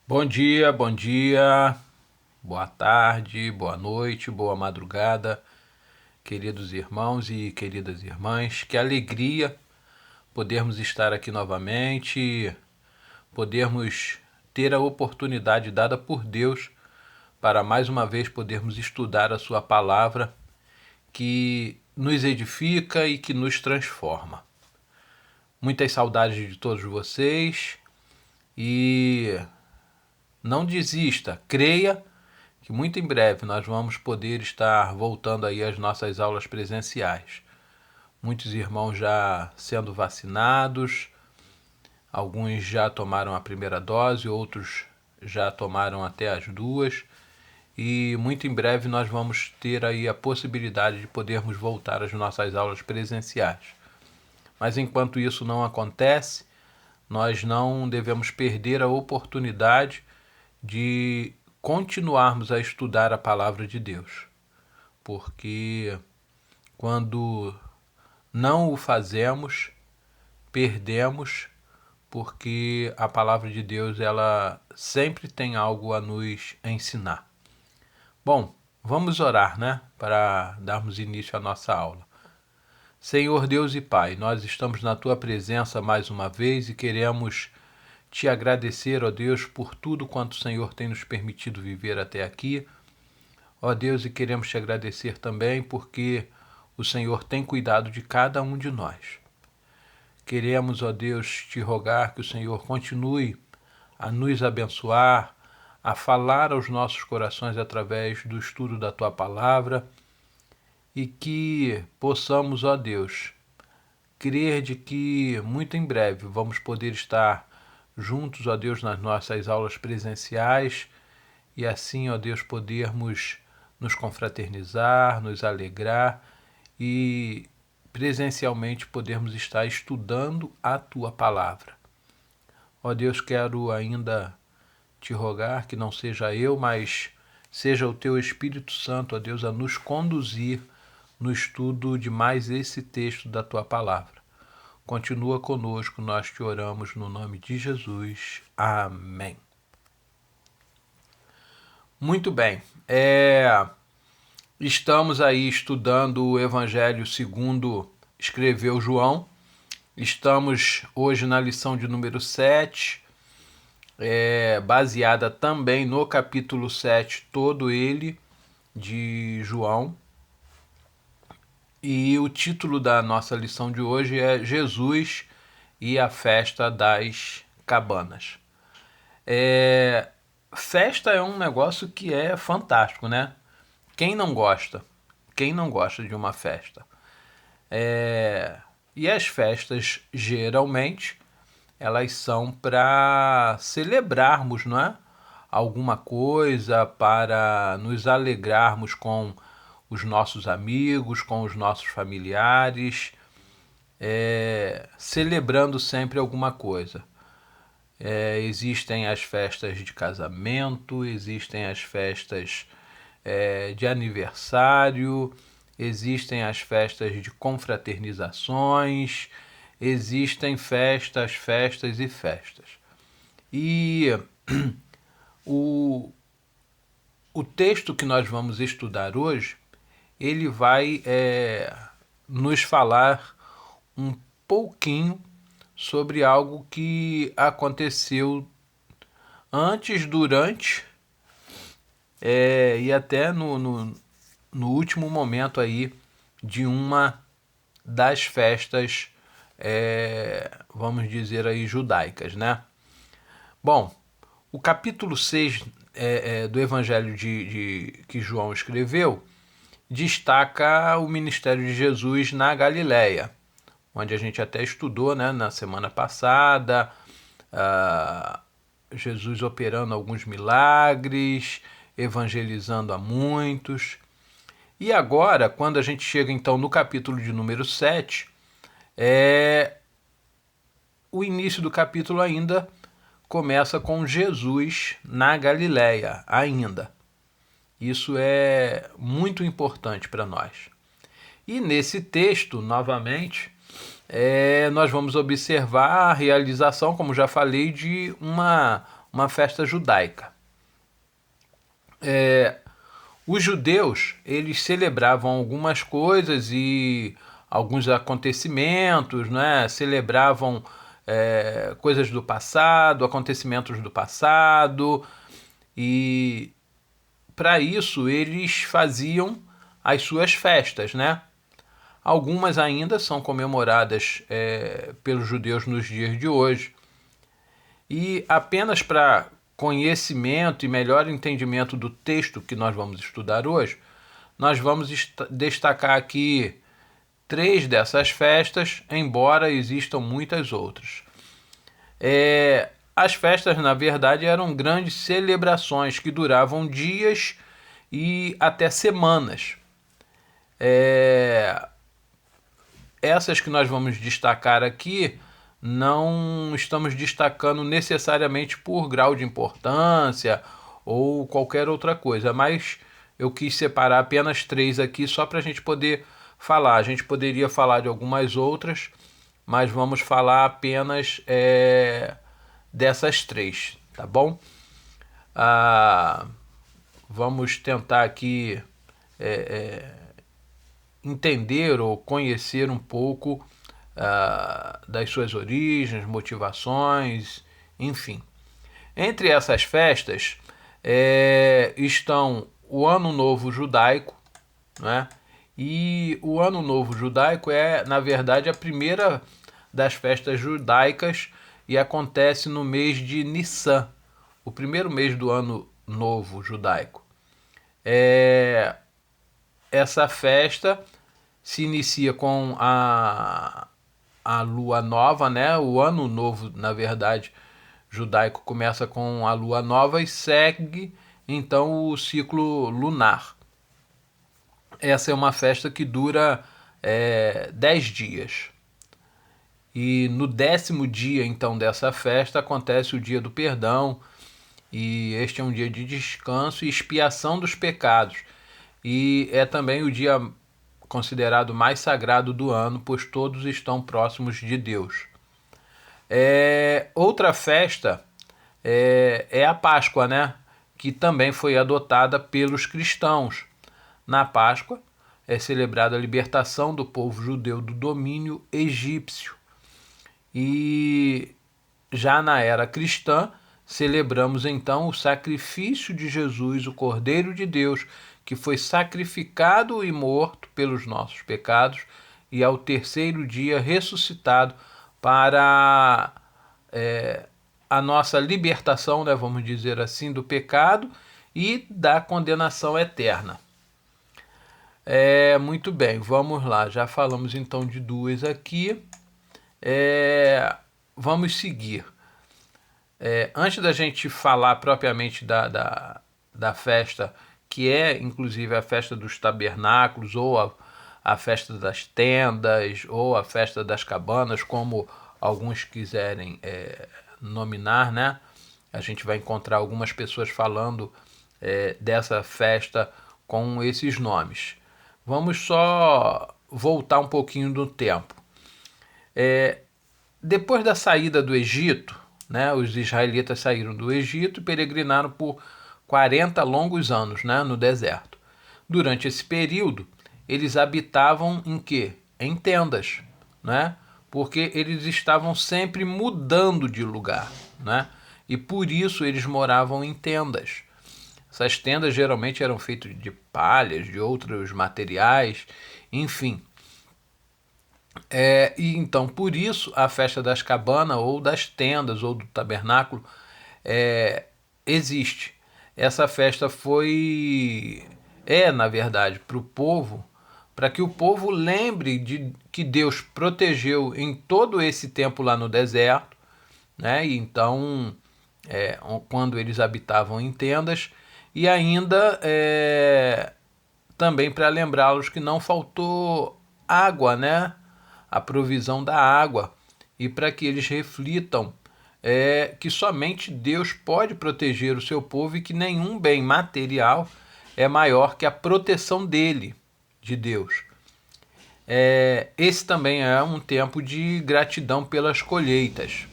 Bom dia, boa tarde, boa noite, boa madrugada, queridos irmãos e queridas irmãs. Que alegria podermos estar aqui novamente, podermos ter a oportunidade dada por Deus para mais uma vez podermos estudar a Sua palavra que nos edifica e que nos transforma. Muitas saudades de todos vocês e não desista, creia que muito em breve nós vamos poder estar voltando aí às nossas aulas presenciais. Muitos irmãos já sendo vacinados, alguns já tomaram a primeira dose, outros já tomaram até as duas, e muito em breve nós vamos ter aí a possibilidade de podermos voltar às nossas aulas presenciais. Mas enquanto isso não acontece, nós não devemos perder a oportunidade de continuarmos a estudar a palavra de Deus, porque quando não o fazemos, perdemos, porque a palavra de Deus ela sempre tem algo a nos ensinar. Bom, vamos orar, né, para darmos início à nossa aula. Senhor Deus e Pai, nós estamos na Tua presença mais uma vez e queremos te agradecer, ó Deus, por tudo quanto o Senhor tem nos permitido viver até aqui. Ó Deus, e queremos te agradecer também porque o Senhor tem cuidado de cada um de nós. Queremos, ó Deus, te rogar que o Senhor continue a nos abençoar, a falar aos nossos corações através do estudo da Tua palavra e que possamos, ó Deus, crer de que muito em breve vamos poder estar juntos, ó Deus, nas nossas aulas presenciais e assim, ó Deus, podermos nos confraternizar, nos alegrar e presencialmente podermos estar estudando a Tua palavra. Ó Deus, quero ainda te rogar que não seja eu, mas seja o Teu Espírito Santo, ó Deus, a nos conduzir no estudo de mais esse texto da Tua palavra. Continua conosco, nós te oramos no nome de Jesus. Amém. Muito bem, estamos aí estudando o Evangelho segundo escreveu João. Estamos hoje na lição de número 7, baseada também no capítulo 7, todo ele, de João. E o título da nossa lição de hoje é Jesus e a Festa das Cabanas. Festa é um negócio que é fantástico, né? Quem não gosta? Quem não gosta de uma festa? E as festas, geralmente, elas são para celebrarmos, não é? Alguma coisa, para nos alegrarmos com os nossos amigos, com os nossos familiares, celebrando sempre alguma coisa. Existem as festas de casamento, existem as festas de aniversário, existem as festas de confraternizações, existem festas, festas e festas. E o texto que nós vamos estudar hoje, ele vai nos falar um pouquinho sobre algo que aconteceu antes, durante e até no último momento aí de uma das festas, vamos dizer aí, judaicas, né? Bom, o capítulo 6 do Evangelho que João escreveu destaca o ministério de Jesus na Galileia, onde a gente até estudou, né, na semana passada, Jesus operando alguns milagres, evangelizando a muitos. E agora, quando a gente chega então no capítulo de número 7, o início do capítulo ainda começa com Jesus na Galileia, ainda. Isso é muito importante para nós. E nesse texto, novamente, nós vamos observar a realização, como já falei, de uma uma festa judaica. Os judeus, eles celebravam algumas coisas e alguns acontecimentos, né? Celebravam coisas do passado, acontecimentos do passado, e para isso eles faziam as suas festas, né? Algumas ainda são comemoradas pelos judeus nos dias de hoje. E apenas para conhecimento e melhor entendimento do texto que nós vamos estudar hoje, nós vamos destacar aqui 3 dessas festas, embora existam muitas outras. As festas, na verdade, eram grandes celebrações que duravam dias e até semanas. Essas que nós vamos destacar aqui, não estamos destacando necessariamente por grau de importância ou qualquer outra coisa, mas eu quis separar apenas 3 aqui só para a gente poder falar. A gente poderia falar de algumas outras, mas vamos falar apenas dessas 3, tá bom? Vamos tentar aqui entender ou conhecer um pouco das suas origens, motivações, enfim. Entre essas festas estão o Ano Novo Judaico, né? E o Ano Novo Judaico é, na verdade, a primeira das festas judaicas e acontece no mês de Nissan, o primeiro mês do Ano Novo Judaico. Essa festa se inicia com a lua nova, né? O ano novo, na verdade, judaico começa com a lua nova e segue então o ciclo lunar. Essa é uma festa que dura 10 dias. E no 10º dia, então, dessa festa acontece o dia do perdão, e este é um dia de descanso e expiação dos pecados. E é também o dia considerado mais sagrado do ano, pois todos estão próximos de Deus. Outra festa é a Páscoa, né? Que também foi adotada pelos cristãos. Na Páscoa é celebrada a libertação do povo judeu do domínio egípcio. E já na era cristã, celebramos então o sacrifício de Jesus, o Cordeiro de Deus, que foi sacrificado e morto pelos nossos pecados e ao 3º dia ressuscitado para a nossa libertação, né, vamos dizer assim, do pecado e da condenação eterna. Muito bem, vamos lá. Já falamos então de 2 aqui. Vamos seguir. Antes da gente falar propriamente da festa, que é inclusive a festa dos tabernáculos, ou a festa das tendas, ou a festa das cabanas, como alguns quiserem nominar, né? A gente vai encontrar algumas pessoas falando dessa festa com esses nomes. Vamos só voltar um pouquinho no tempo. Depois da saída do Egito, né, os israelitas saíram do Egito e peregrinaram por 40 longos anos, né, no deserto. Durante esse período, eles habitavam em quê? Em tendas, né? Porque eles estavam sempre mudando de lugar, né? E por isso eles moravam em tendas. Essas tendas geralmente eram feitas de palhas, de outros materiais, enfim. E então, por isso, a festa das cabanas, ou das tendas, ou do tabernáculo, existe. Essa festa na verdade, para o povo, para que o povo lembre de que Deus protegeu em todo esse tempo lá no deserto, né? E então, quando eles habitavam em tendas, e ainda também para lembrá-los que não faltou água, né? A provisão da água, e para que eles reflitam que somente Deus pode proteger o seu povo e que nenhum bem material é maior que a proteção dele, de Deus. Esse também é um tempo de gratidão pelas colheitas.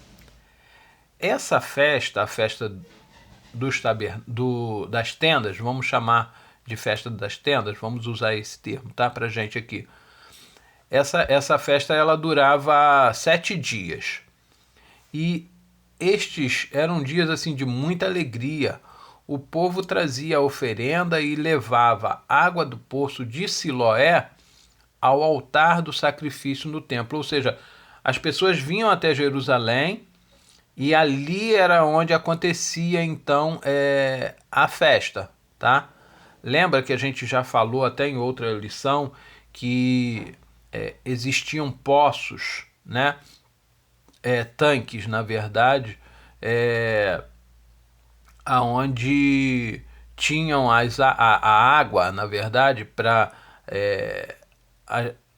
essa festa, a festa das tendas, vamos chamar de festa das tendas, vamos usar esse termo, tá, pra gente aqui. Essa festa ela durava 7 dias. E estes eram dias assim de muita alegria. O povo trazia a oferenda e levava água do poço de Siloé ao altar do sacrifício no templo. Ou seja, as pessoas vinham até Jerusalém e ali era onde acontecia então a festa, tá? Lembra que a gente já falou até em outra lição que existiam poços, né? Tanques, na verdade, aonde tinham a água, na verdade, para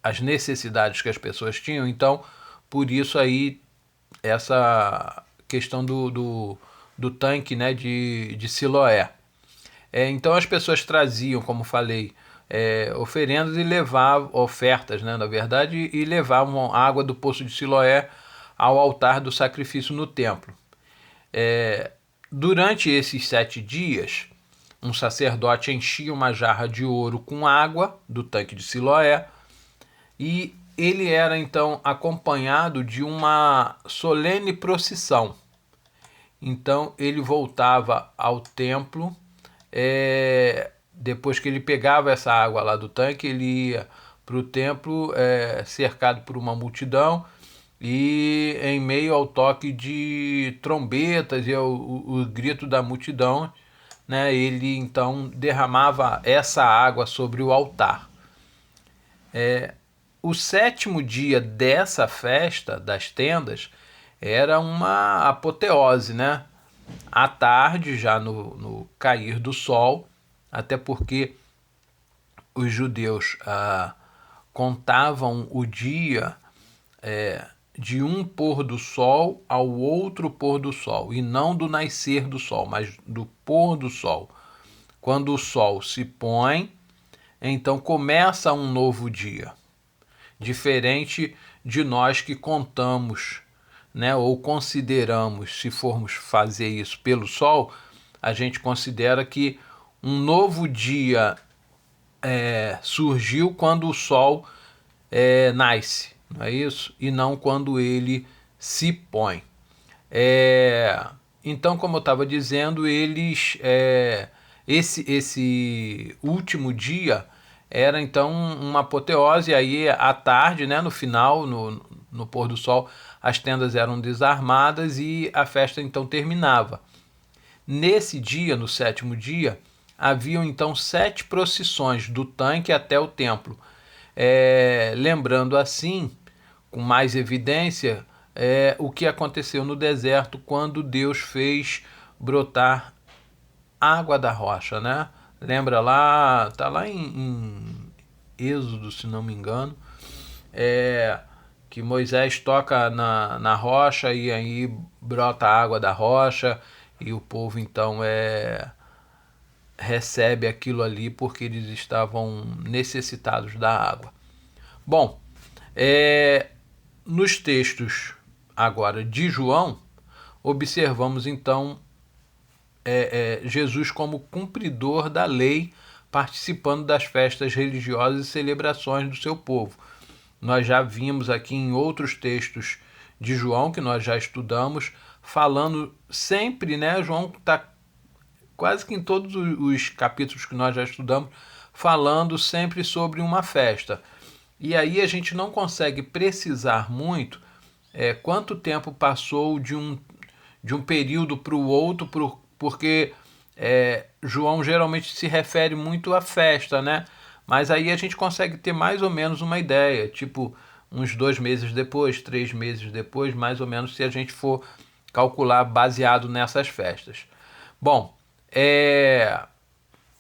as necessidades que as pessoas tinham. Então, por isso aí, essa questão do tanque, né, de Siloé. Então, as pessoas traziam, como falei, oferendas e levavam, ofertas, né, na verdade, e levavam água do poço de Siloé ao altar do sacrifício no templo. Durante esses 7 dias, um sacerdote enchia uma jarra de ouro com água do tanque de Siloé e ele era então acompanhado de uma solene procissão. Então ele voltava ao templo, depois que ele pegava essa água lá do tanque, ele ia para o templo cercado por uma multidão e em meio ao toque de trombetas e o grito da multidão, né, ele então derramava essa água sobre o altar. O 7º dia dessa festa das tendas era uma apoteose, né? À tarde, já no cair do sol, até porque os judeus contavam o dia de um pôr do sol ao outro pôr do sol, e não do nascer do sol, mas do pôr do sol. Quando o sol se põe, então começa um novo dia. Diferente de nós que contamos, né, ou consideramos, se formos fazer isso pelo sol, a gente considera que um novo dia surgiu quando o sol nasce, não é isso? E não quando ele se põe. Então, como eu estava dizendo, esse último dia era então uma apoteose. Aí à tarde, né, no final, no pôr do sol, as tendas eram desarmadas e a festa então terminava. Nesse dia, no 7º dia, haviam então 7 procissões do tanque até o templo, lembrando assim, com mais evidência, o que aconteceu no deserto quando Deus fez brotar água da rocha, né? Lembra lá, tá lá em Êxodo, se não me engano, que Moisés toca na rocha e aí brota a água da rocha e o povo então recebe aquilo ali porque eles estavam necessitados da água. Bom, nos textos agora de João, observamos então Jesus como cumpridor da lei, participando das festas religiosas e celebrações do seu povo. Nós já vimos aqui em outros textos de João, que nós já estudamos, falando sempre, né? João está quase que em todos os capítulos que nós já estudamos, falando sempre sobre uma festa. E aí a gente não consegue precisar muito quanto tempo passou de um período para o outro, porque João geralmente se refere muito à festa, né? Mas aí a gente consegue ter mais ou menos uma ideia, tipo uns 2 meses depois, 3 meses depois, mais ou menos, se a gente for calcular baseado nessas festas. Bom,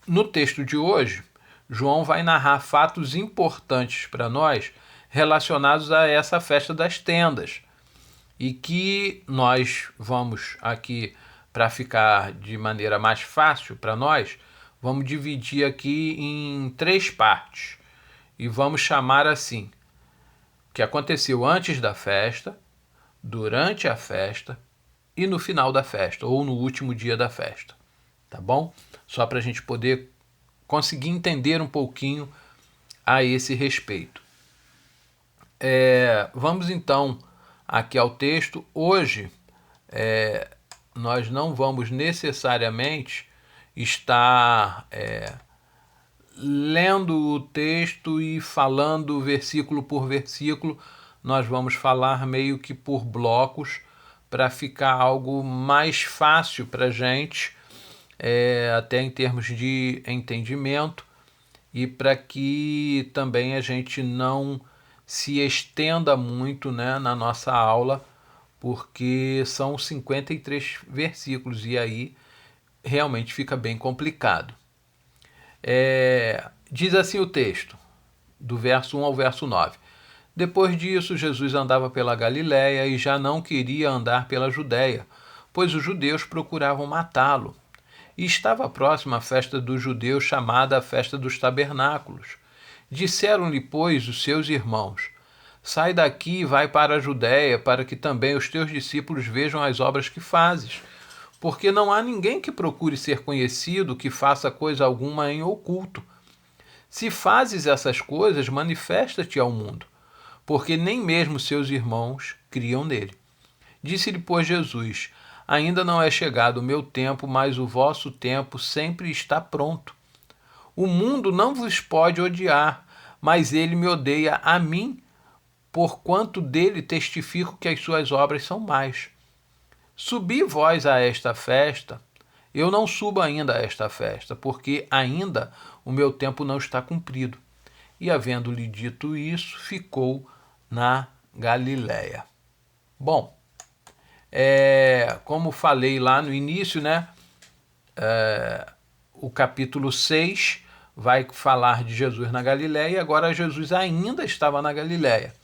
no texto de hoje, João vai narrar fatos importantes para nós relacionados a essa festa das tendas e que nós vamos aqui, para ficar de maneira mais fácil para nós, vamos dividir aqui em 3 partes e vamos chamar assim: o que aconteceu antes da festa, durante a festa e no final da festa, ou no último dia da festa, tá bom? Só para a gente poder conseguir entender um pouquinho a esse respeito. Vamos então aqui ao texto. Hoje nós não vamos necessariamente estar lendo o texto e falando versículo por versículo. Nós vamos falar meio que por blocos para ficar algo mais fácil para a gente, até em termos de entendimento, e para que também a gente não se estenda muito, né, na nossa aula, porque são 53 versículos e aí realmente fica bem complicado. Diz assim o texto, do verso 1 ao verso 9. Depois disso, Jesus andava pela Galiléia e já não queria andar pela Judéia, pois os judeus procuravam matá-lo. E estava próxima a festa dos judeus, chamada a Festa dos Tabernáculos. Disseram-lhe, pois, os seus irmãos: sai daqui e vai para a Judéia, para que também os teus discípulos vejam as obras que fazes. Porque não há ninguém que procure ser conhecido, que faça coisa alguma em oculto. Se fazes essas coisas, manifesta-te ao mundo, porque nem mesmo seus irmãos criam nele. Disse-lhe, pois, Jesus: ainda não é chegado o meu tempo, mas o vosso tempo sempre está pronto. O mundo não vos pode odiar, mas ele me odeia a mim, porquanto dele testifico que as suas obras são más. Subi vós a esta festa. Eu não subo ainda a esta festa, porque ainda o meu tempo não está cumprido. E, havendo-lhe dito isso, ficou na Galiléia. Bom, como falei lá no início, né, o capítulo 6 vai falar de Jesus na Galiléia, e agora Jesus ainda estava na Galiléia.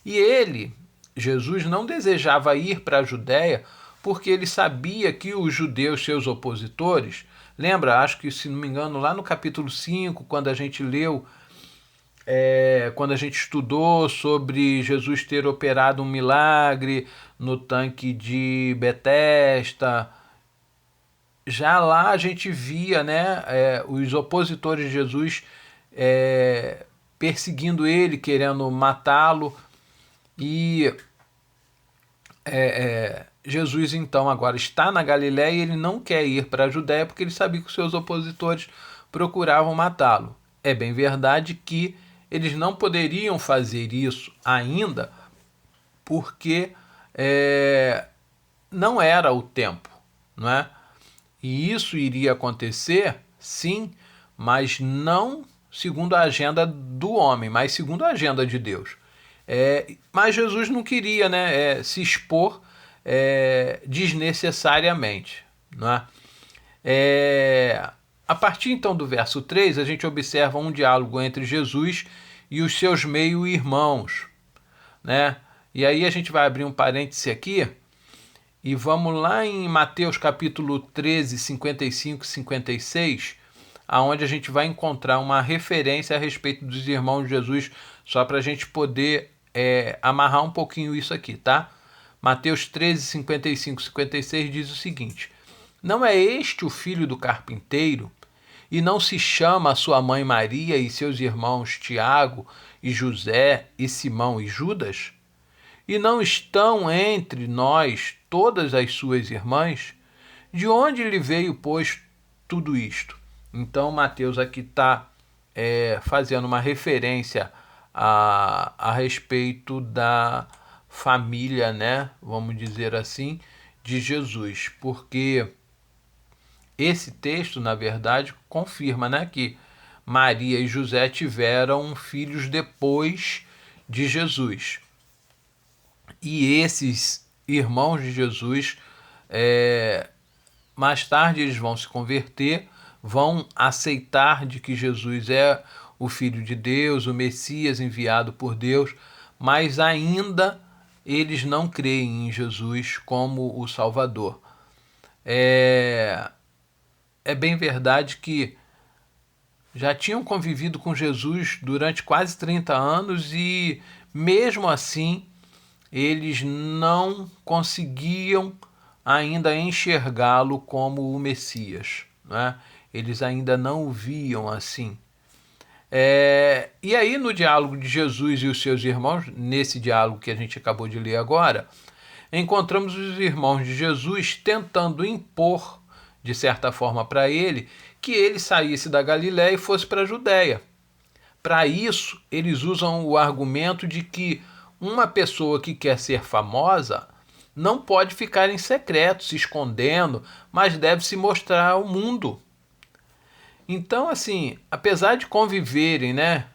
E Jesus, não desejava ir para a Judéia porque ele sabia que os judeus, seus opositores, lembra, acho que, se não me engano, lá no capítulo 5, quando a gente leu, quando a gente estudou sobre Jesus ter operado um milagre no tanque de Betesda, já lá a gente via, né, os opositores de Jesus perseguindo ele, querendo matá-lo. E Jesus, então, agora está na Galiléia e ele não quer ir para a Judéia porque ele sabia que os seus opositores procuravam matá-lo. É bem verdade que eles não poderiam fazer isso ainda porque não era o tempo, não é? E isso iria acontecer, sim, mas não segundo a agenda do homem, mas segundo a agenda de Deus. Mas Jesus não queria, né, se expor desnecessariamente. Não é? A partir então do verso 3, a gente observa um diálogo entre Jesus e os seus meio-irmãos. Né? E aí a gente vai abrir um parêntese aqui e vamos lá em Mateus capítulo 13, 55 e 56, aonde a gente vai encontrar uma referência a respeito dos irmãos de Jesus, só para a gente poder amarrar um pouquinho isso aqui, tá? Mateus 13, 55 e 56 diz o seguinte: não é este o filho do carpinteiro? E não se chama a sua mãe Maria e seus irmãos Tiago e José e Simão e Judas? E não estão entre nós todas as suas irmãs? De onde lhe veio, pois, tudo isto? Então, Mateus aqui está fazendo uma referência a respeito da família, né, vamos dizer assim, de Jesus, porque esse texto, na verdade, confirma, né, que Maria e José tiveram filhos depois de Jesus. E esses irmãos de Jesus, mais tarde eles vão se converter, vão aceitar de que Jesus é o Filho de Deus, o Messias enviado por Deus, mas ainda eles não creem em Jesus como o Salvador. É bem verdade que já tinham convivido com Jesus durante quase 30 anos e, mesmo assim, eles não conseguiam ainda enxergá-lo como o Messias, né? Eles ainda não o viam assim. E aí, no diálogo de Jesus e os seus irmãos, nesse diálogo que a gente acabou de ler agora, encontramos os irmãos de Jesus tentando impor, de certa forma, para ele, que ele saísse da Galiléia e fosse para a Judéia. Para isso, eles usam o argumento de que uma pessoa que quer ser famosa não pode ficar em secreto, se escondendo, mas deve se mostrar ao mundo. Então, assim, apesar de conviverem, né,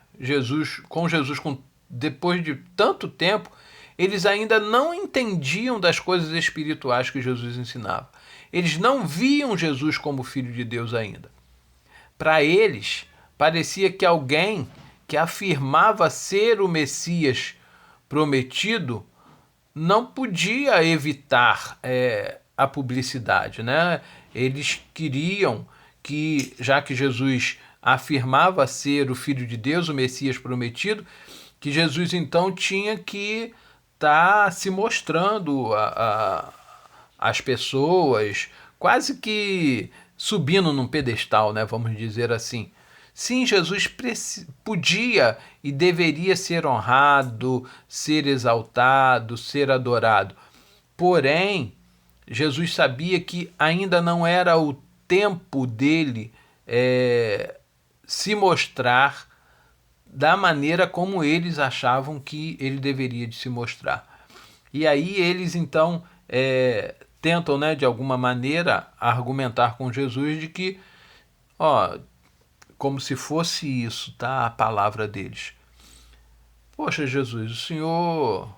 depois de tanto tempo, eles ainda não entendiam das coisas espirituais que Jesus ensinava. Eles não viam Jesus como Filho de Deus ainda. Para eles, parecia que alguém que afirmava ser o Messias prometido não podia evitar a publicidade, né? Eles queriam que, já que Jesus afirmava ser o Filho de Deus, o Messias prometido, que Jesus então tinha que estar se mostrando às pessoas, quase que subindo num pedestal, né? Vamos dizer assim. Sim, Jesus podia e deveria ser honrado, ser exaltado, ser adorado. Porém, Jesus sabia que ainda não era o tempo dele se mostrar da maneira como eles achavam que ele deveria de se mostrar. E aí eles então tentam, né, de alguma maneira argumentar com Jesus de que, ó, como se fosse isso, tá? A palavra deles. Poxa, Jesus, o Senhor,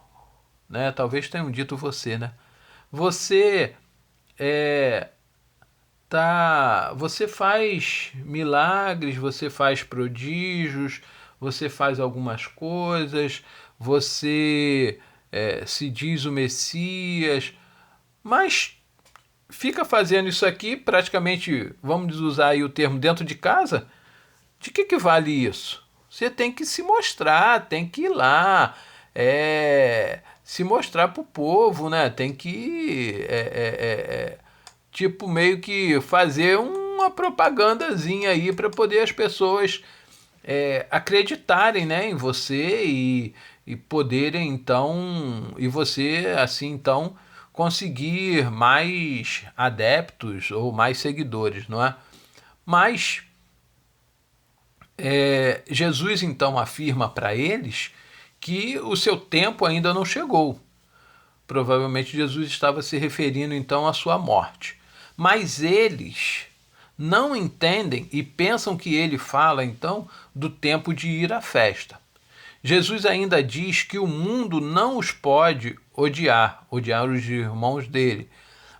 né? Talvez tenham dito você, né? Você você faz milagres, você faz prodígios, você faz algumas coisas, você se diz o Messias, mas fica fazendo isso aqui praticamente, vamos usar aí o termo, dentro de casa. De que vale isso? Você tem que se mostrar, tem que ir lá, se mostrar pro povo, né? Tem que, tipo, meio que fazer uma propagandazinha aí para poder as pessoas acreditarem, né, em você e poderem, então, e você, assim, então, conseguir mais adeptos ou mais seguidores, não é? Mas Jesus então afirma para eles que o seu tempo ainda não chegou. Provavelmente Jesus estava se referindo então à sua morte. Mas eles não entendem e pensam que ele fala então do tempo de ir à festa. Jesus ainda diz que o mundo não os pode odiar os irmãos dele,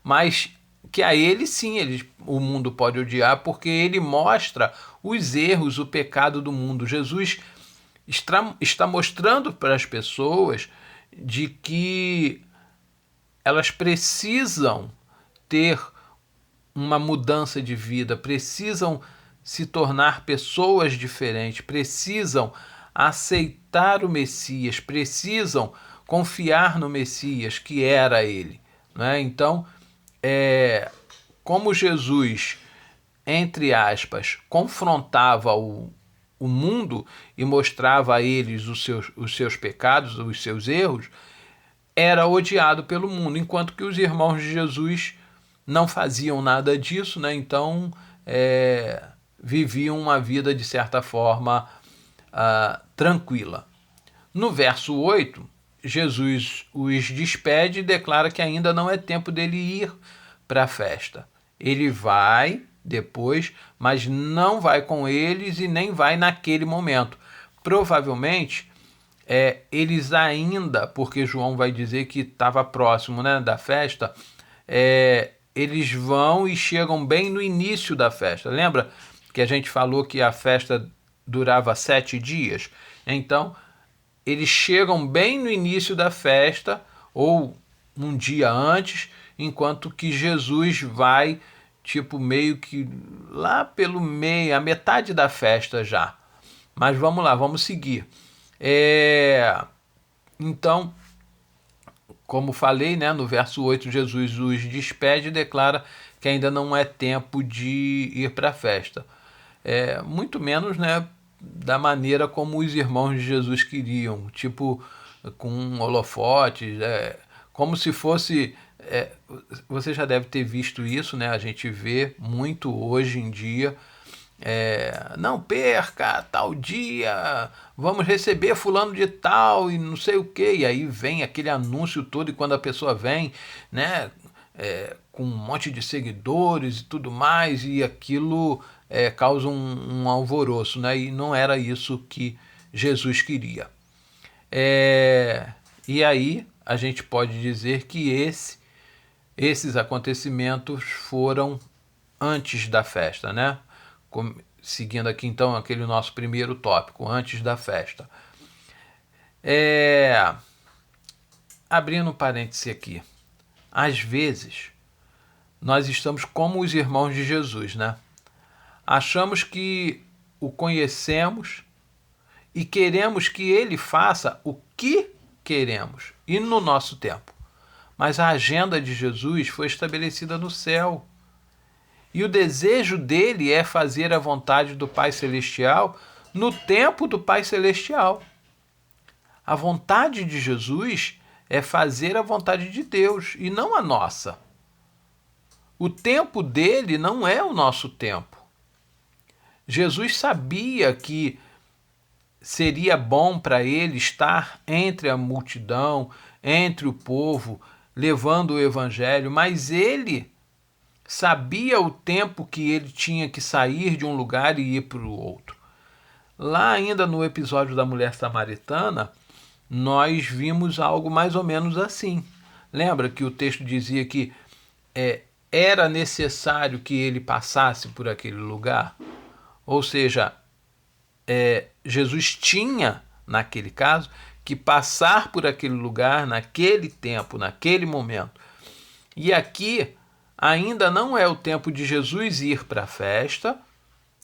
mas que a ele sim o mundo pode odiar porque ele mostra os erros, o pecado do mundo. Jesus está mostrando para as pessoas de que elas precisam ter uma mudança de vida, precisam se tornar pessoas diferentes, precisam aceitar o Messias, precisam confiar no Messias, que era ele, né? Então, como Jesus, entre aspas, confrontava o mundo e mostrava a eles os seus pecados, os seus erros, era odiado pelo mundo, enquanto que os irmãos de Jesus não faziam nada disso, né? Então viviam uma vida, de certa forma, tranquila. No verso 8, Jesus os despede e declara que ainda não é tempo dele ir para a festa. Ele vai depois, mas não vai com eles e nem vai naquele momento. Provavelmente, eles ainda, porque João vai dizer que estava próximo, né, da festa, eles vão e chegam bem no início da festa. Lembra que a gente falou que a festa durava 7 dias? Então, eles chegam bem no início da festa, ou um dia antes, enquanto que Jesus vai, tipo, meio que lá pelo meio, a metade da festa já. Mas vamos lá, vamos seguir. Então, como falei, né, no verso 8, Jesus os despede e declara que ainda não é tempo de ir para a festa. Muito menos, né, da maneira como os irmãos de Jesus queriam, tipo com holofotes, como se fosse... você já deve ter visto isso, né? A gente vê muito hoje em dia. Não perca tal dia, vamos receber fulano de tal e não sei o que, e aí vem aquele anúncio todo, e quando a pessoa vem, né, com um monte de seguidores e tudo mais, e aquilo causa um alvoroço, né, e não era isso que Jesus queria. E aí a gente pode dizer que esses acontecimentos foram antes da festa, né? Seguindo aqui então aquele nosso primeiro tópico, antes da festa. Abrindo um parêntese aqui. Às vezes, nós estamos como os irmãos de Jesus, né? Achamos que o conhecemos e queremos que ele faça o que queremos e no nosso tempo. Mas a agenda de Jesus foi estabelecida no céu. E o desejo dele é fazer a vontade do Pai Celestial no tempo do Pai Celestial. A vontade de Jesus é fazer a vontade de Deus e não a nossa. O tempo dele não é o nosso tempo. Jesus sabia que seria bom para ele estar entre a multidão, entre o povo, levando o evangelho, mas ele sabia o tempo que ele tinha que sair de um lugar e ir para o outro. Lá ainda no episódio da mulher samaritana, nós vimos algo mais ou menos assim. Lembra que o texto dizia que era necessário que ele passasse por aquele lugar? Ou seja, Jesus tinha, naquele caso, que passar por aquele lugar, naquele tempo, naquele momento. E aqui ainda não é o tempo de Jesus ir para a festa,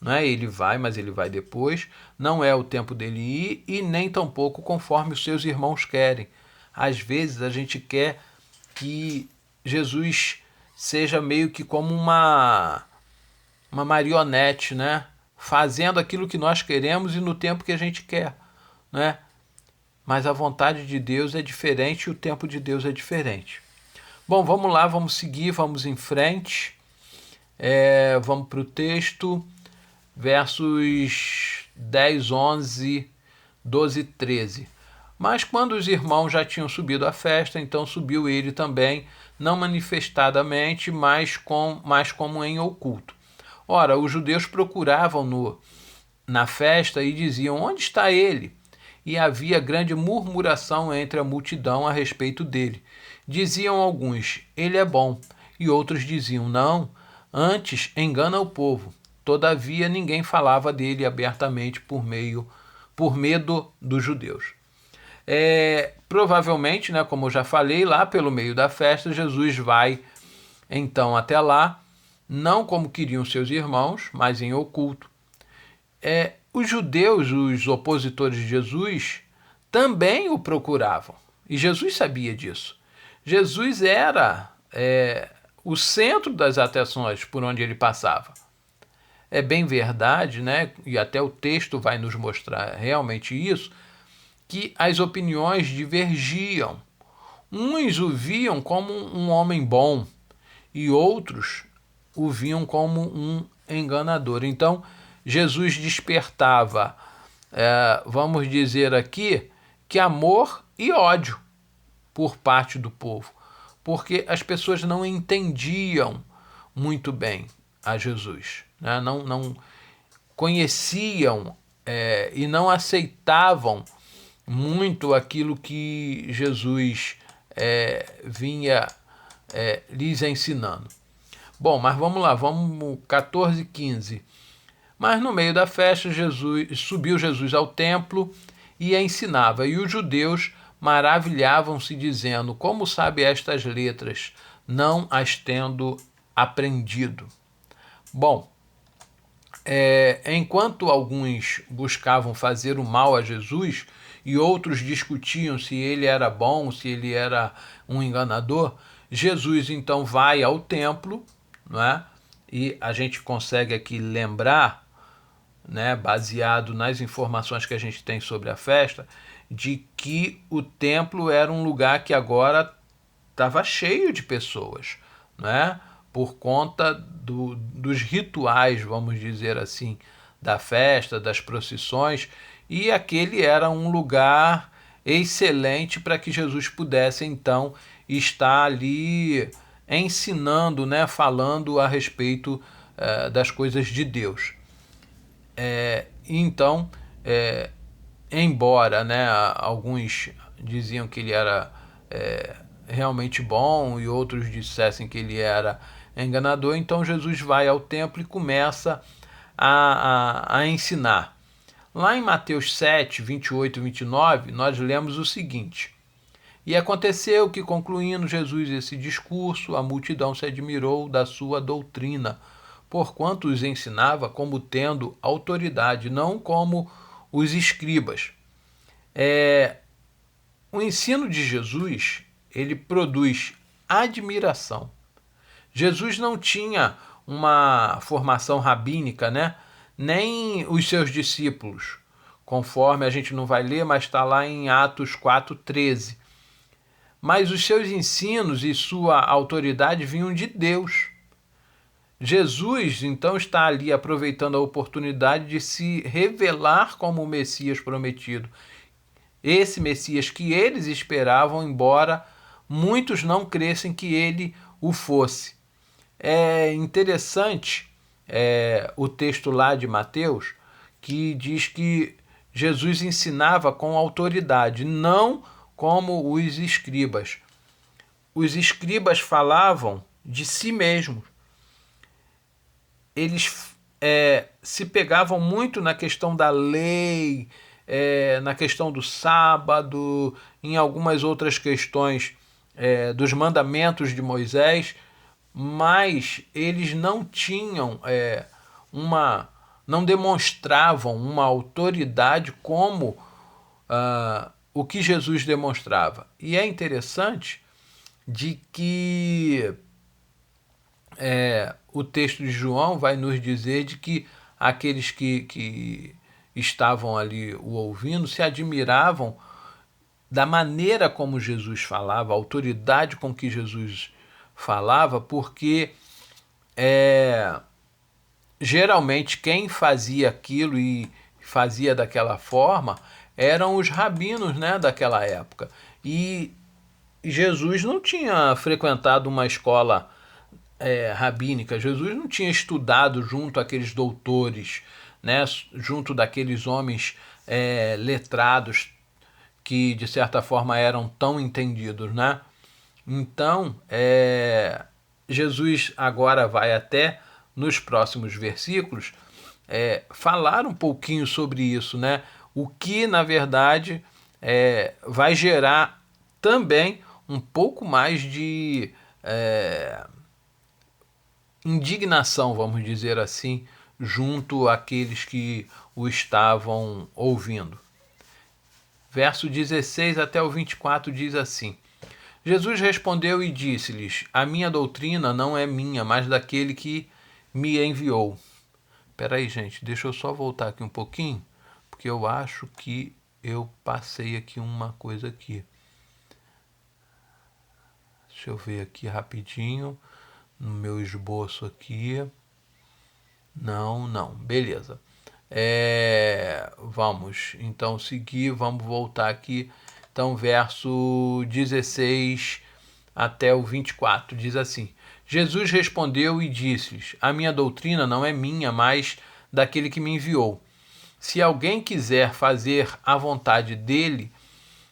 né? Ele vai, mas ele vai depois. Não é o tempo dele ir e nem tampouco conforme os seus irmãos querem. Às vezes a gente quer que Jesus seja meio que como uma marionete, né? Fazendo aquilo que nós queremos e no tempo que a gente quer, né? Mas a vontade de Deus é diferente e o tempo de Deus é diferente. Bom, vamos lá, vamos seguir, vamos em frente. Vamos para o texto, versos 10, 11, 12 e 13. Mas quando os irmãos já tinham subido à festa, então subiu ele também, não manifestadamente, mas como em oculto. Ora, os judeus procuravam-no na festa e diziam: onde está ele? E havia grande murmuração entre a multidão a respeito dele. Diziam alguns: ele é bom, e outros diziam: não, antes engana o povo. Todavia ninguém falava dele abertamente por medo dos judeus. Provavelmente, né, como eu já falei, lá pelo meio da festa, Jesus vai então até lá, não como queriam seus irmãos, mas em oculto. Os judeus, os opositores de Jesus, também o procuravam. E Jesus sabia disso. Jesus era o centro das atenções por onde ele passava. É bem verdade, né? E até o texto vai nos mostrar realmente isso, que as opiniões divergiam. Uns o viam como um homem bom e outros o viam como um enganador. Então, Jesus despertava, vamos dizer aqui, que amor e ódio por parte do povo, porque as pessoas não entendiam muito bem a Jesus, né? Não conheciam e não aceitavam muito aquilo que Jesus vinha lhes ensinando. Bom, mas vamos lá, vamos 14, 15. Mas no meio da festa, subiu Jesus ao templo e ensinava, e os judeus maravilhavam-se, dizendo: como sabe estas letras, não as tendo aprendido? Bom, enquanto alguns buscavam fazer o mal a Jesus e outros discutiam se ele era bom, se ele era um enganador, Jesus então vai ao templo, não é? E a gente consegue aqui lembrar, né, baseado nas informações que a gente tem sobre a festa, de que o templo era um lugar que agora estava cheio de pessoas, né? Por conta dos rituais, vamos dizer assim, da festa, das procissões, e aquele era um lugar excelente para que Jesus pudesse então estar ali ensinando, né, falando a respeito das coisas de Deus. Então, embora, né, alguns diziam que ele era realmente bom e outros dissessem que ele era enganador, então Jesus vai ao templo e começa a ensinar. Lá em Mateus 7, 28 e 29, nós lemos o seguinte: E aconteceu que, concluindo Jesus esse discurso, a multidão se admirou da sua doutrina, porquanto os ensinava como tendo autoridade, não como os escribas. O ensino de Jesus, ele produz admiração. Jesus não tinha uma formação rabínica, né? Nem os seus discípulos, conforme a gente não vai ler, mas está lá em Atos 4,13. Mas os seus ensinos e sua autoridade vinham de Deus. Jesus, então, está ali aproveitando a oportunidade de se revelar como o Messias prometido. Esse Messias que eles esperavam, embora muitos não crescem que ele o fosse. É interessante o texto lá de Mateus, que diz que Jesus ensinava com autoridade, não como os escribas. Os escribas falavam de si mesmos. Eles se pegavam muito na questão da lei, na questão do sábado, em algumas outras questões dos mandamentos de Moisés, mas eles não tinham não demonstravam uma autoridade como o que Jesus demonstrava. E é interessante de que o texto de João vai nos dizer de que aqueles que estavam ali o ouvindo se admiravam da maneira como Jesus falava, a autoridade com que Jesus falava, porque geralmente quem fazia aquilo e fazia daquela forma eram os rabinos, né, daquela época. E Jesus não tinha frequentado uma escola rabínica, Jesus não tinha estudado junto àqueles doutores, né, junto daqueles homens letrados que de certa forma eram tão entendidos, né? Então, Jesus agora vai até nos próximos versículos falar um pouquinho sobre isso, né? O que na verdade vai gerar também um pouco mais de indignação, vamos dizer assim, junto àqueles que o estavam ouvindo. Verso 16 até o 24 diz assim: Jesus respondeu e disse-lhes: A minha doutrina não é minha, mas daquele que me enviou. Espera aí, gente, deixa eu só voltar aqui um pouquinho, porque eu acho que eu passei aqui uma coisa aqui. Deixa eu ver aqui rapidinho, no meu esboço aqui. Não, beleza. Vamos então seguir, vamos voltar aqui. Então, verso 16 até o 24, diz assim: Jesus respondeu e disse-lhes: A minha doutrina não é minha, mas daquele que me enviou. Se alguém quiser fazer a vontade dele,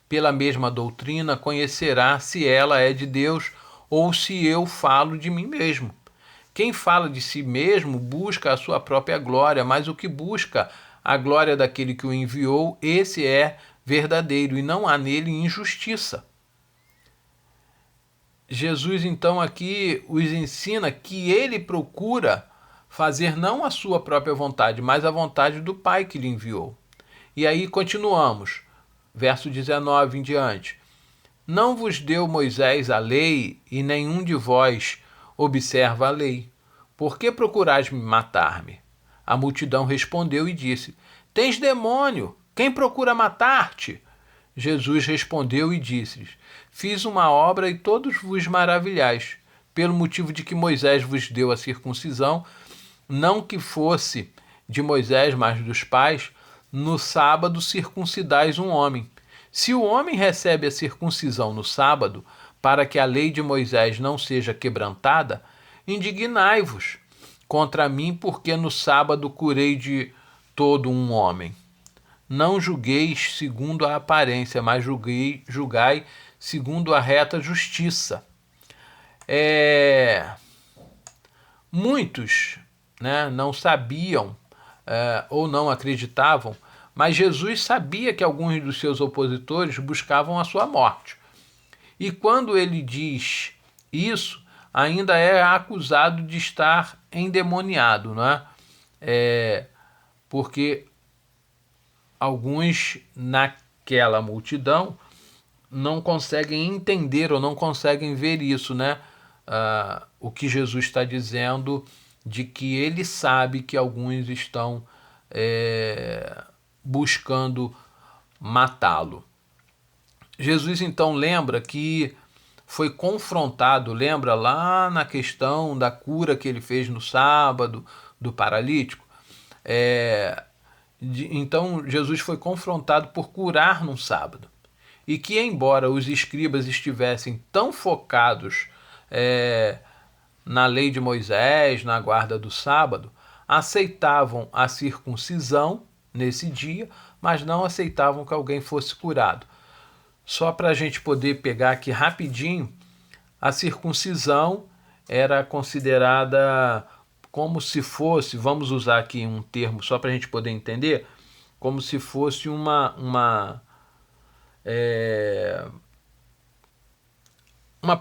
pela mesma doutrina, conhecerá se ela é de Deus ou se eu falo de mim mesmo. Quem fala de si mesmo busca a sua própria glória, mas o que busca a glória daquele que o enviou, esse é verdadeiro, e não há nele injustiça. Jesus, então, aqui os ensina que ele procura fazer não a sua própria vontade, mas a vontade do Pai que lhe enviou. E aí continuamos. verso 19 em diante. Não vos deu Moisés a lei, e nenhum de vós observa a lei. Por que procurais matar-me? A multidão respondeu e disse: Tens demônio, quem procura matar-te? Jesus respondeu e disse-lhes: Fiz uma obra e todos vos maravilhais, pelo motivo de que Moisés vos deu a circuncisão, não que fosse de Moisés, mas dos pais, no sábado circuncidais um homem. Se o homem recebe a circuncisão no sábado, para que a lei de Moisés não seja quebrantada, indignai-vos contra mim, porque no sábado curei de todo um homem. Não julgueis segundo a aparência, mas julgai segundo a reta justiça. Muitos, né, não sabiam ou não acreditavam, mas Jesus sabia que alguns dos seus opositores buscavam a sua morte. E quando ele diz isso, ainda é acusado de estar endemoniado, né? Porque alguns naquela multidão não conseguem entender ou não conseguem ver isso, né? O que Jesus está dizendo, de que ele sabe que alguns estão buscando matá-lo. Jesus então lembra que foi confrontado, lembra lá na questão da cura que ele fez no sábado, do paralítico? Então Jesus foi confrontado por curar num sábado. E que, embora os escribas estivessem tão focados na lei de Moisés, na guarda do sábado, aceitavam a circuncisão nesse dia, mas não aceitavam que alguém fosse curado. Só para a gente poder pegar aqui rapidinho, a circuncisão era considerada como se fosse, vamos usar aqui um termo só para a gente poder entender, como se fosse uma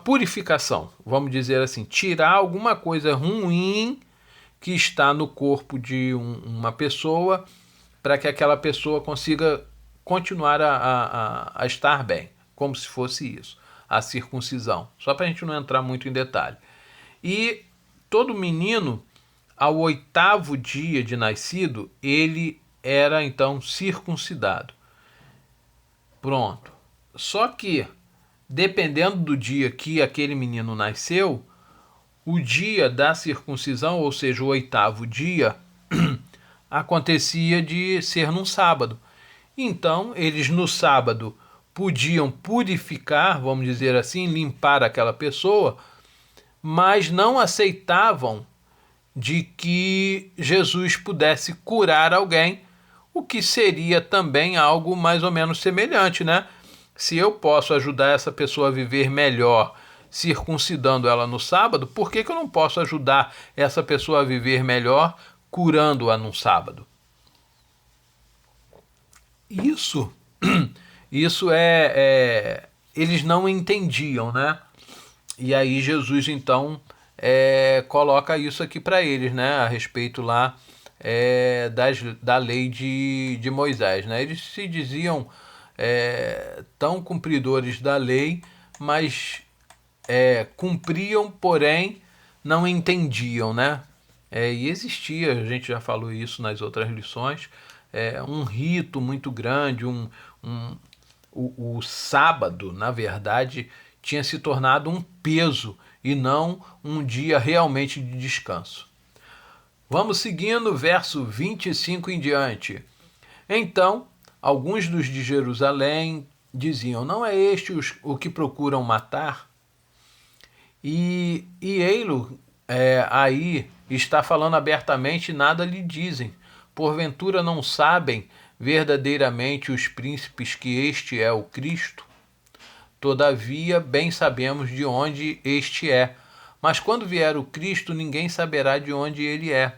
purificação, vamos dizer assim, tirar alguma coisa ruim que está no corpo de uma pessoa, para que aquela pessoa consiga continuar a estar bem, como se fosse isso, a circuncisão, só para a gente não entrar muito em detalhe. E todo menino, ao 8º dia de nascido, ele era então circuncidado. Pronto. Só que, dependendo do dia que aquele menino nasceu, o dia da circuncisão, ou seja, o 8º dia, acontecia de ser num sábado. Então, eles no sábado podiam purificar, vamos dizer assim, limpar aquela pessoa, mas não aceitavam de que Jesus pudesse curar alguém, o que seria também algo mais ou menos semelhante, né? Se eu posso ajudar essa pessoa a viver melhor circuncidando ela no sábado, por que eu não posso ajudar essa pessoa a viver melhor curando-a no sábado? Isso eles não entendiam, né? E aí Jesus então coloca isso aqui para eles, né? A respeito lá da lei de Moisés, né? Eles se diziam tão cumpridores da lei, mas cumpriam, porém não entendiam, né? E existia, a gente já falou isso nas outras lições, um rito muito grande, o sábado, na verdade, tinha se tornado um peso e não um dia realmente de descanso. Vamos seguindo, verso 25 em diante. Então, alguns dos de Jerusalém diziam: não é este o que procuram matar? E ei-lo aí está falando abertamente, nada lhe dizem. Porventura não sabem verdadeiramente os príncipes que este é o Cristo? Todavia, bem sabemos de onde este é. Mas quando vier o Cristo, ninguém saberá de onde ele é.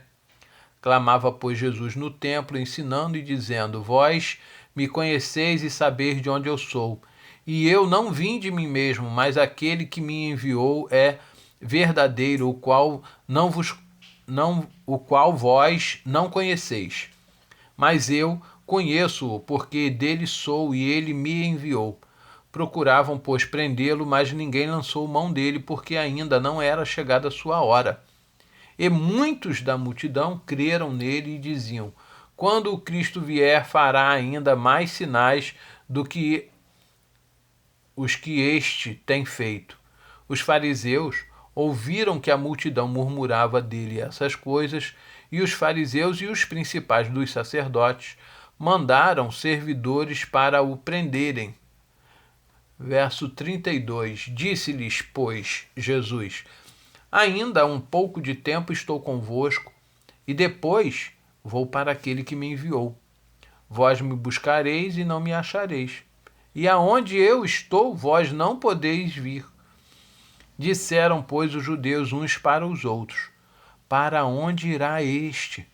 Clamava, pois, Jesus no templo, ensinando e dizendo: vós me conheceis e sabeis de onde eu sou. E eu não vim de mim mesmo, mas aquele que me enviou é verdadeiro, o qual vós não conheceis. Mas eu Conheço-o, porque dele sou e ele me enviou. Procuravam, pois, prendê-lo, mas ninguém lançou mão dele, porque ainda não era chegada a sua hora. E muitos da multidão creram nele e diziam: quando o Cristo vier, fará ainda mais sinais do que os que este tem feito. Os fariseus ouviram que a multidão murmurava dele essas coisas, e os fariseus e os principais dos sacerdotes mandaram servidores para o prenderem. Verso 32. Disse-lhes, pois, Jesus: ainda um pouco de tempo estou convosco, e depois vou para aquele que me enviou. Vós me buscareis e não me achareis. E aonde eu estou, vós não podeis vir. Disseram, pois, os judeus uns para os outros: para onde irá este,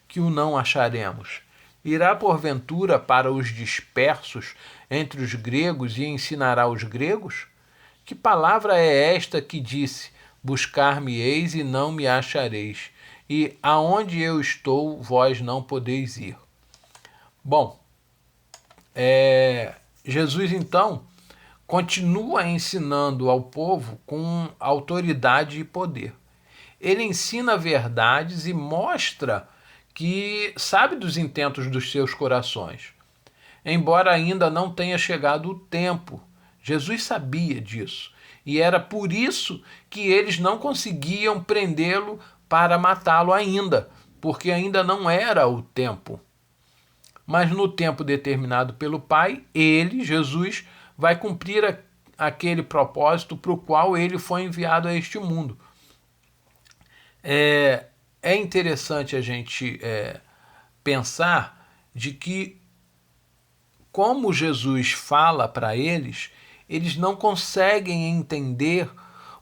que o não acharemos? Irá porventura para os dispersos entre os gregos e ensinará os gregos? Que palavra é esta que disse: buscar-me-eis e não me achareis, e aonde eu estou, vós não podeis ir? Bom, Jesus então continua ensinando ao povo com autoridade e poder. Ele ensina verdades e mostra que sabe dos intentos dos seus corações. Embora ainda não tenha chegado o tempo, Jesus sabia disso. E era por isso que eles não conseguiam prendê-lo para matá-lo ainda, porque ainda não era o tempo. Mas no tempo determinado pelo Pai, ele, Jesus, vai cumprir aquele propósito para o qual ele foi enviado a este mundo. É interessante a gente pensar de que, como Jesus fala para eles, eles não conseguem entender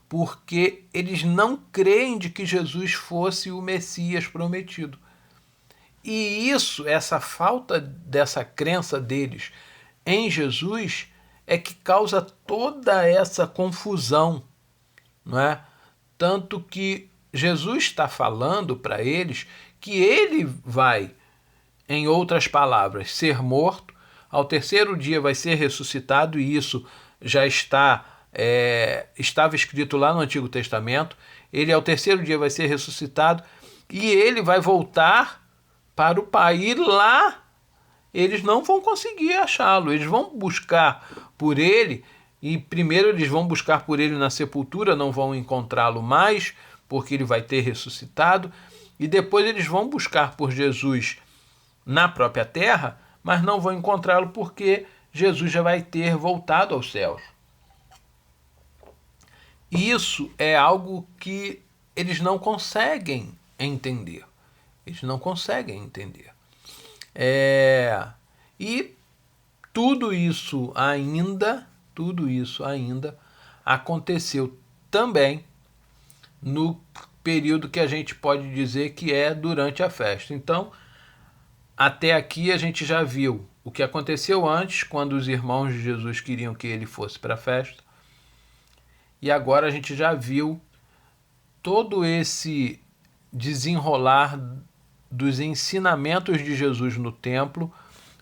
porque eles não creem de que Jesus fosse o Messias prometido. E isso, essa falta dessa crença deles em Jesus, é que causa toda essa confusão, não é? Tanto que Jesus está falando para eles que ele vai, em outras palavras, ser morto, ao terceiro dia vai ser ressuscitado, e isso já estava escrito lá no Antigo Testamento. Ele ao terceiro dia vai ser ressuscitado e ele vai voltar para o Pai. E lá eles não vão conseguir achá-lo. Eles vão buscar por ele, e primeiro eles vão buscar por ele na sepultura, não vão encontrá-lo mais, porque ele vai ter ressuscitado. E depois eles vão buscar por Jesus na própria terra, mas não vão encontrá-lo porque Jesus já vai ter voltado aos céus. Isso é algo que eles não conseguem entender. Eles não conseguem entender. E tudo isso ainda aconteceu também no período que a gente pode dizer que é durante a festa. Então, até aqui a gente já viu o que aconteceu antes, quando os irmãos de Jesus queriam que ele fosse para a festa. E agora a gente já viu todo esse desenrolar dos ensinamentos de Jesus no templo,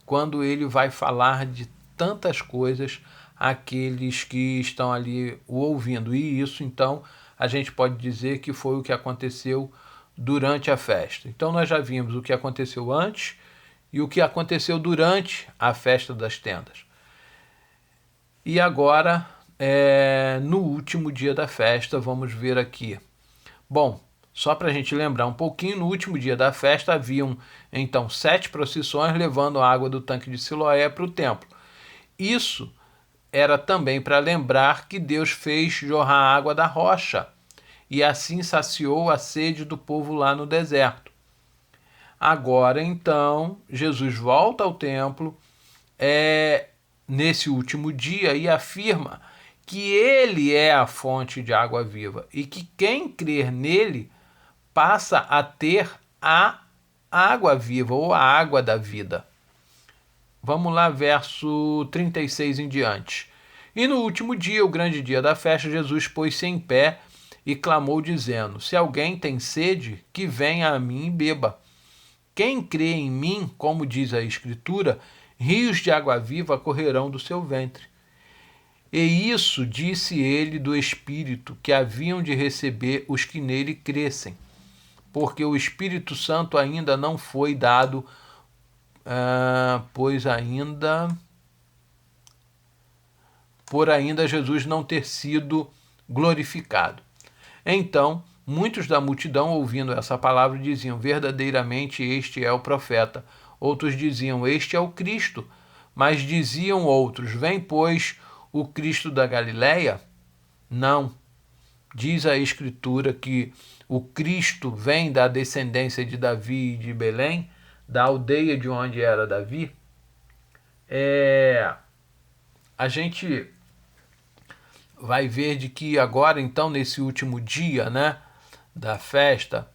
quando ele vai falar de tantas coisas àqueles que estão ali o ouvindo. E isso, então, a gente pode dizer que foi o que aconteceu durante a festa. Então nós já vimos o que aconteceu antes e o que aconteceu durante a festa das tendas. E agora, no último dia da festa, vamos ver aqui. Bom, só para a gente lembrar um pouquinho, no último dia da festa haviam então 7 procissões levando a água do tanque de Siloé para o templo. Isso era também para lembrar que Deus fez jorrar a água da rocha e assim saciou a sede do povo lá no deserto. Agora então Jesus volta ao templo nesse último dia e afirma que ele é a fonte de água viva e que quem crer nele passa a ter a água viva ou a água da vida. Vamos lá, verso 36 em diante. E no último dia, o grande dia da festa, Jesus pôs-se em pé e clamou dizendo: se alguém tem sede, que venha a mim e beba. quem crê em mim, como diz a Escritura, rios de água viva correrão do seu ventre. E isso disse ele do Espírito que haviam de receber os que nele crescem, porque o Espírito Santo ainda não foi dado, por ainda Jesus não ter sido glorificado. Então, muitos da multidão, ouvindo essa palavra, diziam: verdadeiramente este é o profeta. Outros diziam: este é o Cristo. Mas diziam outros: vem, pois, o Cristo da Galileia? Não. Diz a Escritura que o Cristo vem da descendência de Davi e de Belém, da aldeia de onde era Davi. A gente vai ver de que agora, então, nesse último dia, né, da festa,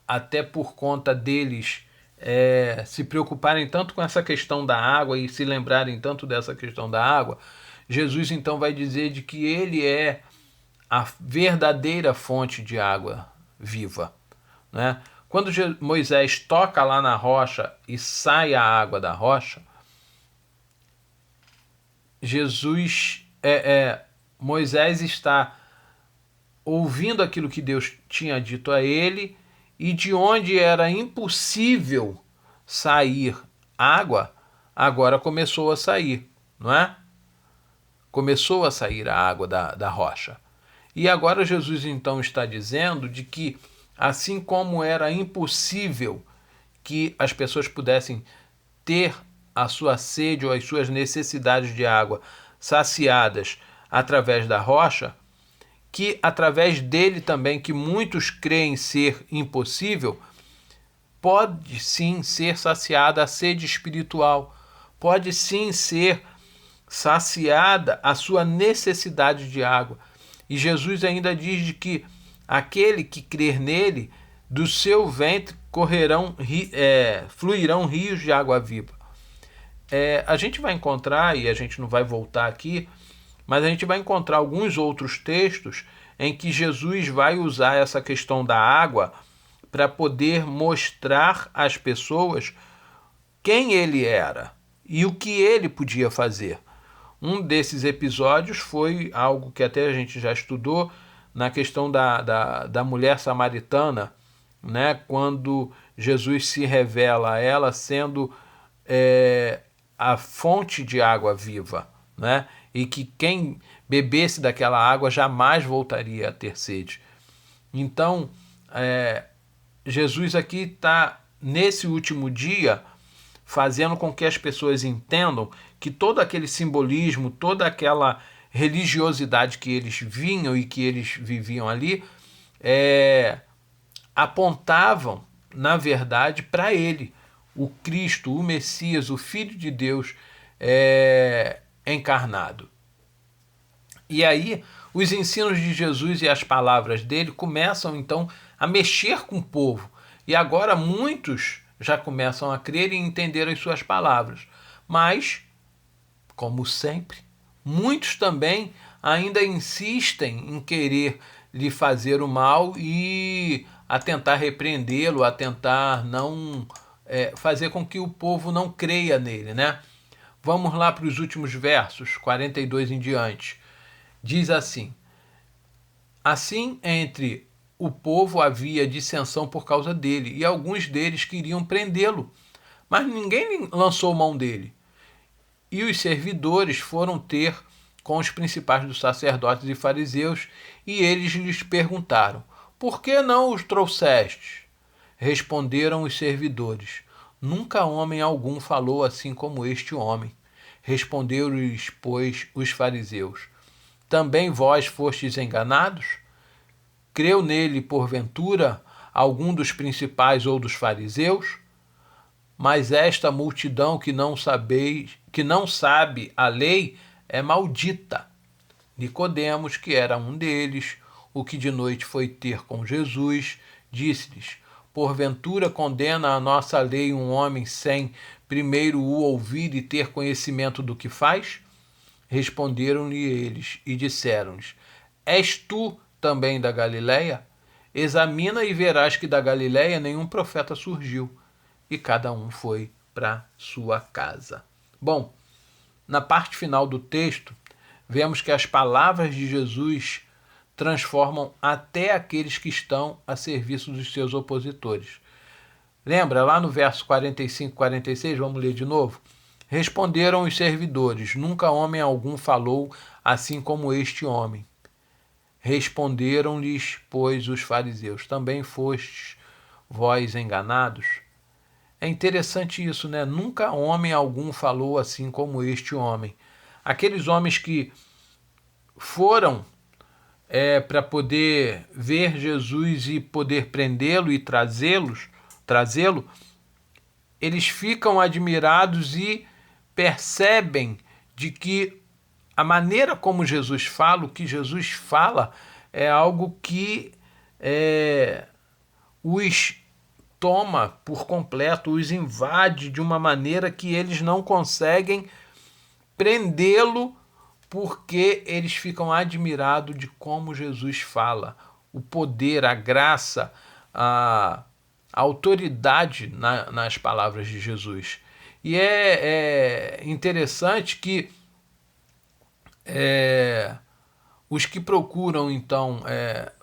até por conta deles se preocuparem tanto com essa questão da água e se lembrarem tanto dessa questão da água, Jesus então vai dizer de que ele é a verdadeira fonte de água viva, né? Quando Moisés toca lá na rocha e sai a água da rocha, Moisés está ouvindo aquilo que Deus tinha dito a ele, e de onde era impossível sair água, agora começou a sair, não é? Começou a sair a água da rocha. E agora Jesus então está dizendo de que, assim como era impossível que as pessoas pudessem ter a sua sede ou as suas necessidades de água saciadas através da rocha, que através dele também, que muitos creem ser impossível, pode sim ser saciada a sede espiritual, pode sim ser saciada a sua necessidade de água. E Jesus ainda diz de que aquele que crer nele, do seu ventre fluirão rios de água viva. A gente vai encontrar, e a gente não vai voltar aqui, mas a gente vai encontrar alguns outros textos em que Jesus vai usar essa questão da água para poder mostrar às pessoas quem ele era e o que ele podia fazer. Um desses episódios foi algo que até a gente já estudou na questão da mulher samaritana, né? Quando Jesus se revela a ela sendo a fonte de água viva, né? E que quem bebesse daquela água jamais voltaria a ter sede. Então, Jesus aqui está, nesse último dia, fazendo com que as pessoas entendam que todo aquele simbolismo, toda aquela religiosidade que eles vinham e que eles viviam ali, apontavam, na verdade, para ele, o Cristo, o Messias, o Filho de Deus encarnado. E aí, os ensinos de Jesus e as palavras dele começam, então, a mexer com o povo. E agora muitos já começam a crer e entender as suas palavras. Mas, como sempre, muitos também ainda insistem em querer lhe fazer o mal e a tentar repreendê-lo, a tentar não fazer com que o povo não creia nele, né? Vamos lá para os últimos versos, 42 em diante. Diz assim: assim entre o povo havia dissensão por causa dele, e alguns deles queriam prendê-lo, mas ninguém lançou mão dele. E os servidores foram ter com os principais dos sacerdotes e fariseus, e eles lhes perguntaram: por que não os trouxestes? Responderam os servidores: nunca homem algum falou assim como este homem. Responderam-lhes, pois, os fariseus: também vós fostes enganados? Creu nele, porventura, algum dos principais ou dos fariseus? Mas esta multidão que não sabe a lei é maldita. Nicodemos, que era um deles, o que de noite foi ter com Jesus, disse-lhes: porventura condena a nossa lei um homem sem primeiro o ouvir e ter conhecimento do que faz? Responderam-lhe eles e disseram-lhes: és tu também da Galileia? examina e verás que da Galiléia nenhum profeta surgiu, e cada um foi para sua casa. Bom, na parte final do texto, vemos que as palavras de Jesus transformam até aqueles que estão a serviço dos seus opositores. Lembra lá no verso 45 e 46, vamos ler de novo? Responderam os servidores: nunca homem algum falou assim como este homem. Responderam-lhes, pois, os fariseus: também fostes vós enganados? É interessante isso, né? Nunca homem algum falou assim como este homem. Aqueles homens que foram para poder ver Jesus e poder prendê-lo e trazê-lo, eles ficam admirados e percebem de que a maneira como Jesus fala, o que Jesus fala, é algo que os toma por completo, os invade de uma maneira que eles não conseguem prendê-lo, porque eles ficam admirados de como Jesus fala, o poder, a graça, a autoridade nas palavras de Jesus. E é interessante que os que procuram, então,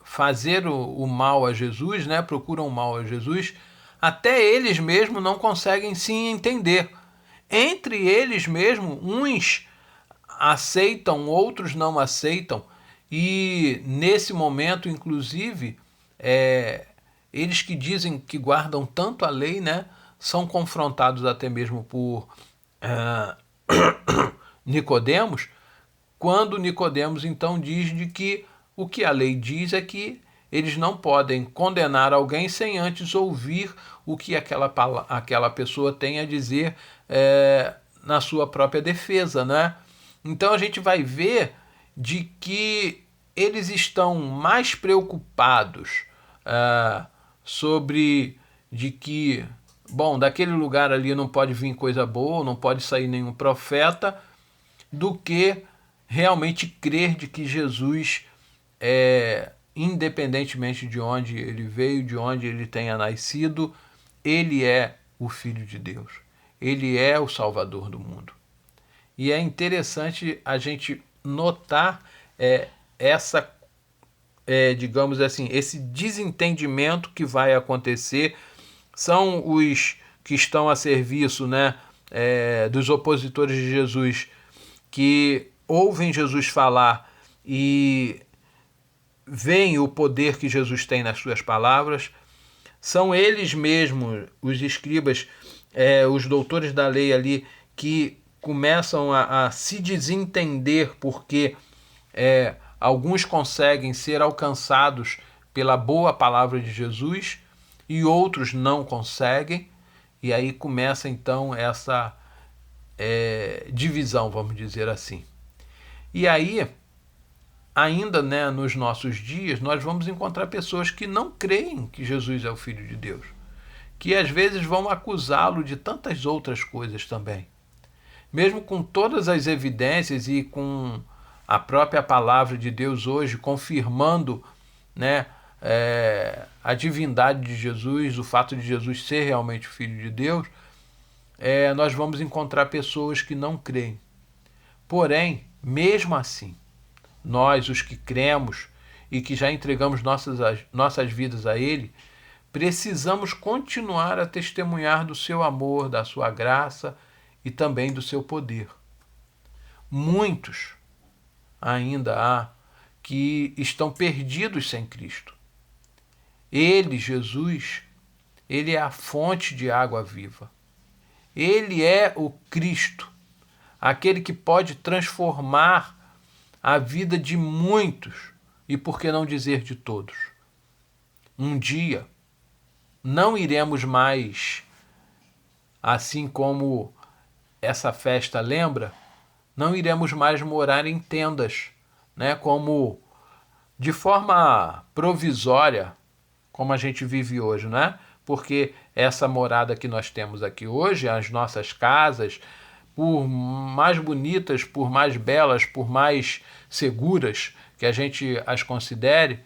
fazer o mal a Jesus, né, procuram o mal a Jesus, até eles mesmos não conseguem se entender. Entre eles mesmos, uns aceitam, outros não aceitam, e nesse momento, inclusive, eles que dizem que guardam tanto a lei, né, são confrontados até mesmo por Nicodemos, quando Nicodemos então diz de que o que a lei diz é que eles não podem condenar alguém sem antes ouvir o que aquela pessoa tem a dizer na sua própria defesa, né? Então a gente vai ver de que eles estão mais preocupados sobre de que, bom, daquele lugar ali não pode vir coisa boa, não pode sair nenhum profeta, do que realmente crer de que Jesus, independentemente de onde ele veio, de onde ele tenha nascido, ele é o Filho de Deus. Ele é o Salvador do mundo. E é interessante a gente notar digamos assim, esse desentendimento que vai acontecer. São os que estão a serviço, né, dos opositores de Jesus, que ouvem Jesus falar e veem o poder que Jesus tem nas suas palavras. São eles mesmos, os escribas, os doutores da lei ali, que começam a se desentender porque alguns conseguem ser alcançados pela boa palavra de Jesus e outros não conseguem, e aí começa então essa divisão, vamos dizer assim. E aí, ainda, né, nos nossos dias, nós vamos encontrar pessoas que não creem que Jesus é o Filho de Deus, que às vezes vão acusá-lo de tantas outras coisas também. Mesmo com todas as evidências e com a própria palavra de Deus hoje confirmando, né, a divindade de Jesus, o fato de Jesus ser realmente o Filho de Deus, nós vamos encontrar pessoas que não creem. Porém, mesmo assim, nós, os que cremos e que já entregamos nossas vidas a Ele, precisamos continuar a testemunhar do seu amor, da sua graça e também do seu poder. Muitos ainda há que estão perdidos sem Cristo. Ele, Jesus, ele é a fonte de água viva. Ele é o Cristo, aquele que pode transformar a vida de muitos, e por que não dizer de todos. Um dia, não iremos mais, assim como essa festa lembra, não iremos mais morar em tendas, né, como de forma provisória, como a gente vive hoje, né? Porque essa morada que nós temos aqui hoje, as nossas casas, por mais bonitas, por mais belas, por mais seguras que a gente as considere,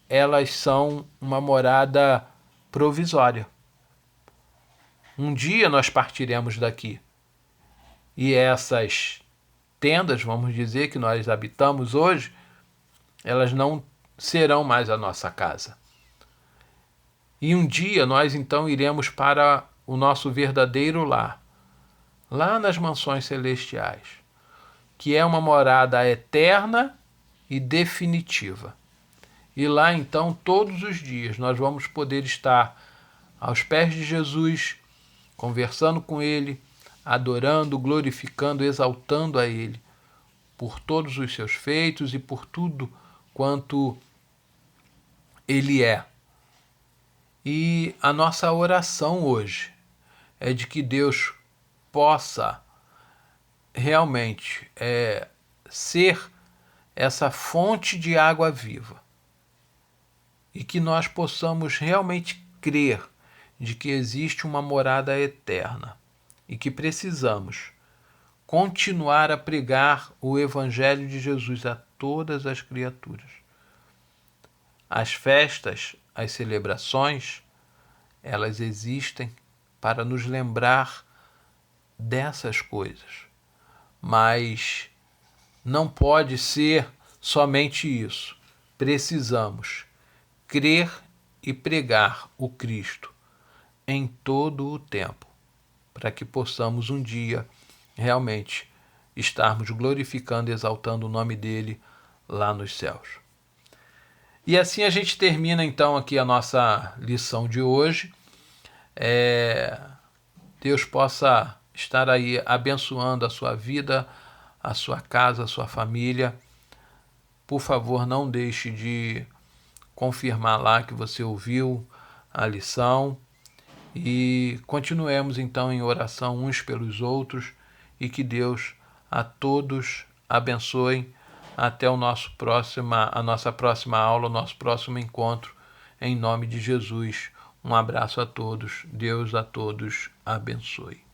elas são uma morada provisória. Um dia nós partiremos daqui. E essas tendas, vamos dizer, que nós habitamos hoje, elas não serão mais a nossa casa. E um dia nós então iremos para o nosso verdadeiro lar, lá nas mansões celestiais, que é uma morada eterna e definitiva. E lá então, todos os dias, nós vamos poder estar aos pés de Jesus, conversando com Ele, adorando, glorificando, exaltando a Ele por todos os seus feitos e por tudo quanto Ele é. E a nossa oração hoje é de que Deus possa realmente ser essa fonte de água viva e que nós possamos realmente crer de que existe uma morada eterna e que precisamos continuar a pregar o Evangelho de Jesus a todas as criaturas. As festas, as celebrações, elas existem para nos lembrar dessas coisas, mas não pode ser somente isso. Precisamos crer e pregar o Cristo em todo o tempo, para que possamos um dia realmente estarmos glorificando e exaltando o nome dele lá nos céus. E assim a gente termina então aqui a nossa lição de hoje. Deus possa estar aí abençoando a sua vida, a sua casa, a sua família. Por favor, não deixe de confirmar lá que você ouviu a lição e continuemos então em oração uns pelos outros e que Deus a todos abençoe. Até a nossa próxima aula, o nosso próximo encontro, em nome de Jesus. Um abraço a todos. Deus a todos abençoe.